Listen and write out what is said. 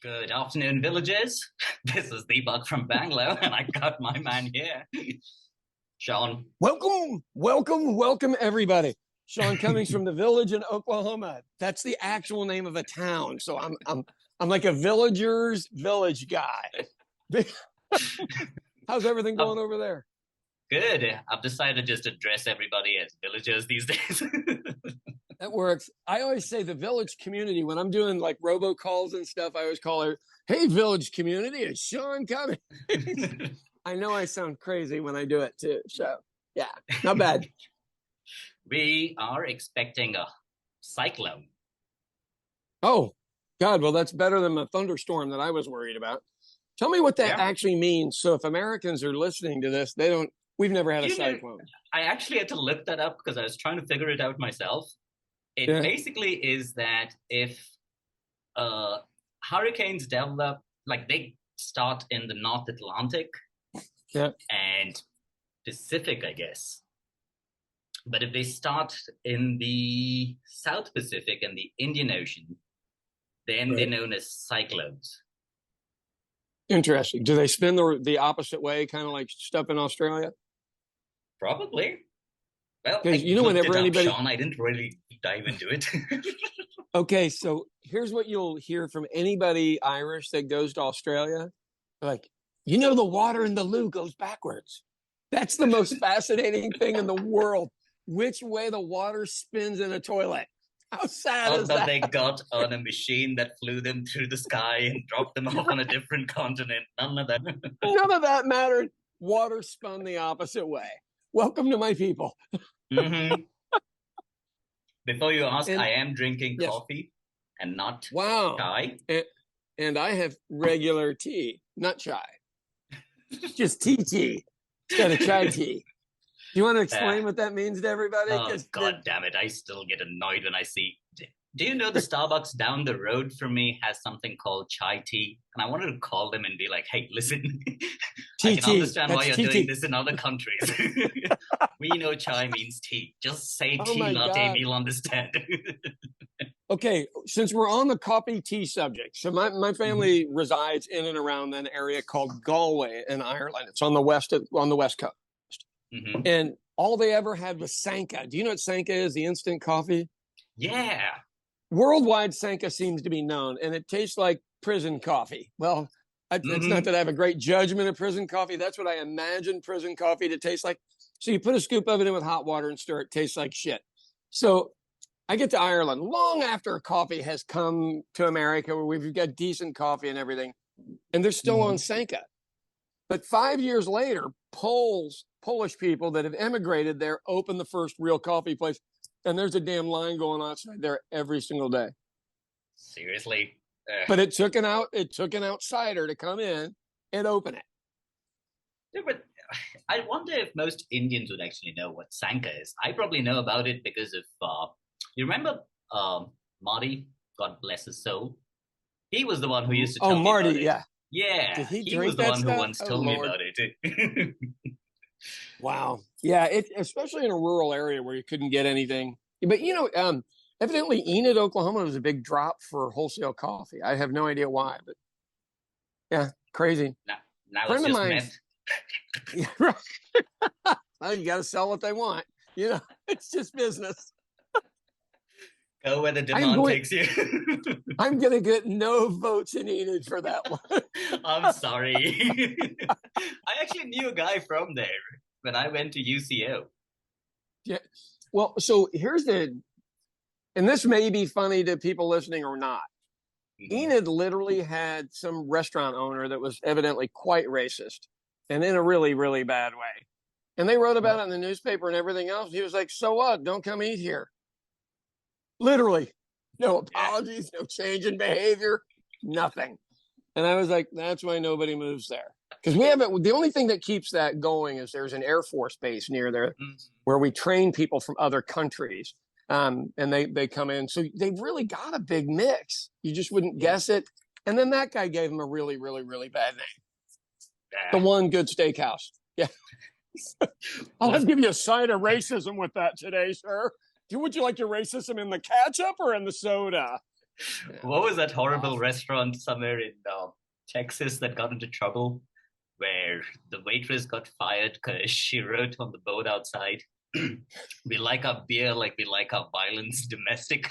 Good afternoon, villagers. This is Deepak from Bangalore, and I got my man here, Sean. Welcome, everybody. Sean Cummings from the village in Oklahoma. That's the actual name of a town. So I'm like a villager's village guy. How's everything going over there? Good. I've decided just to address everybody as villagers these days. That works. I always say the village community when I'm doing like robocalls and stuff. I always call her, "Hey, village community, it's Sean Cummings." I know I sound crazy when I do it too. So yeah, not bad. We are expecting a cyclone. Oh, God. Well, that's better than the thunderstorm that I was worried about. Tell me what that actually means. So if Americans are listening to this, we've never had a cyclone. I actually had to look that up because I was trying to figure it out myself. It basically is that if hurricanes develop, like they start in the North Atlantic and Pacific, I guess. But if they start in the South Pacific and the Indian Ocean, then they're known as cyclones. Interesting. Do they spin the opposite way, kind of like stuff in Australia? Probably. Well, whenever anybody, Sean, I didn't really dive into it. Okay, so here's what you'll hear from anybody Irish that goes to Australia. Like, the water in the loo goes backwards. That's the most fascinating thing in the world. Which way the water spins in a toilet. How sad is that? They got on a machine that flew them through the sky and dropped them off on a different continent. None of that. None of that mattered. Water spun the opposite way. Welcome to my people. Mm-hmm. Before you ask, I am drinking coffee and not chai. And I have regular tea, not chai. Just tea instead of chai tea. Do you want to explain what that means to everybody? Oh, God damn it. I still get annoyed when I see... Do you know the Starbucks down the road from me has something called chai tea? And I wanted to call them and be like, hey, listen, I can understand why you're doing this in other countries. We know chai means tea. Just say tea latte, we'll understand. Okay, since we're on the coffee tea subject, so my family resides in and around an area called Galway in Ireland. It's on the west coast. Mm-hmm. And all they ever had was Sanka. Do you know what Sanka is? The instant coffee? Yeah. Worldwide, Sanka seems to be known, and it tastes like prison coffee. Well, it's not that I have a great judgment of prison coffee. That's what I imagine prison coffee to taste like. So you put a scoop of it in with hot water and stir it. Tastes like shit. So I get to Ireland long after coffee has come to America, where we've got decent coffee and everything, and they're still on Sanka. But 5 years later, Polish people that have emigrated there open the first real coffee place. And there's a damn line going outside there every single day. Seriously? But it took an outsider to come in and open it. Yeah, but I wonder if most Indians would actually know what Sanka is. I probably know about it because of, you remember Marty, God bless his soul? He was the one who used to tell me Marty, about it. yeah. Yeah, Did he was the one stuff? who once told me about it. Wow. Yeah, especially in a rural area where you couldn't get anything. But, evidently Enid, Oklahoma was a big drop for wholesale coffee. I have no idea why, but yeah, crazy. Now it's just meth. Yeah, right. Well, you got to sell what they want. It's just business. Go where the demand takes you. I'm going to get no votes in Enid for that one. I'm sorry. I actually knew a guy from there when I went to UCO. Yeah. Well, so and this may be funny to people listening or not. Enid literally had some restaurant owner that was evidently quite racist and in a really, really bad way. And they wrote about it in the newspaper and everything else. He was like, so what? Don't come eat here. Literally, no apologies, no change in behavior, nothing. And I was like, that's why nobody moves there. Because the only thing that keeps that going is there's an Air Force base near there where we train people from other countries. And they come in. So they've really got a big mix. You just wouldn't guess it. And then that guy gave him a really, really, really bad name. The One Good Steakhouse. Yeah. I'll give you a side of racism with that today, sir. Would you like your racism in the ketchup or in the soda? Yeah. What was that horrible restaurant somewhere in Texas that got into trouble, where the waitress got fired because she wrote on the board outside, "We like our beer like we like our violence domestic."